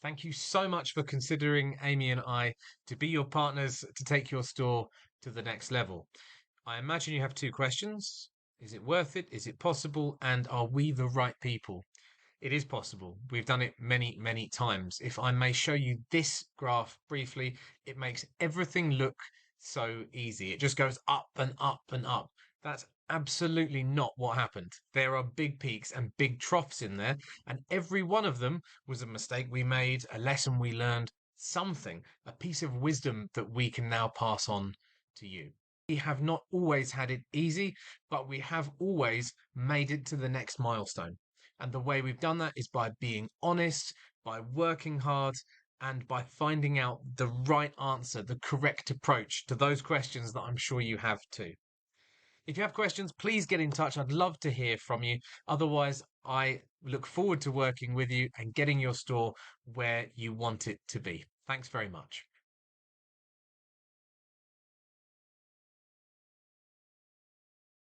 Thank you so much for considering Amy and I to be your partners to take your store to the next level. I imagine you have two questions. Is it worth it? Is it possible? And are we the right people? It is possible. We've done it many, many times. If I may show you this graph briefly, it makes everything look so easy. It just goes up and up and up. That's absolutely not what happened. There are big peaks and big troughs in there, and every one of them was a mistake we made, a lesson we learned, something, a piece of wisdom that we can now pass on to you. We have not always had it easy, but we have always made it to the next milestone. And the way we've done that is by being honest, by working hard, and by finding out the right answer, the correct approach to those questions that I'm sure you have too. If you have questions, please get in touch. I'd love to hear from you. Otherwise, I look forward to working with you and getting your store where you want it to be. Thanks very much.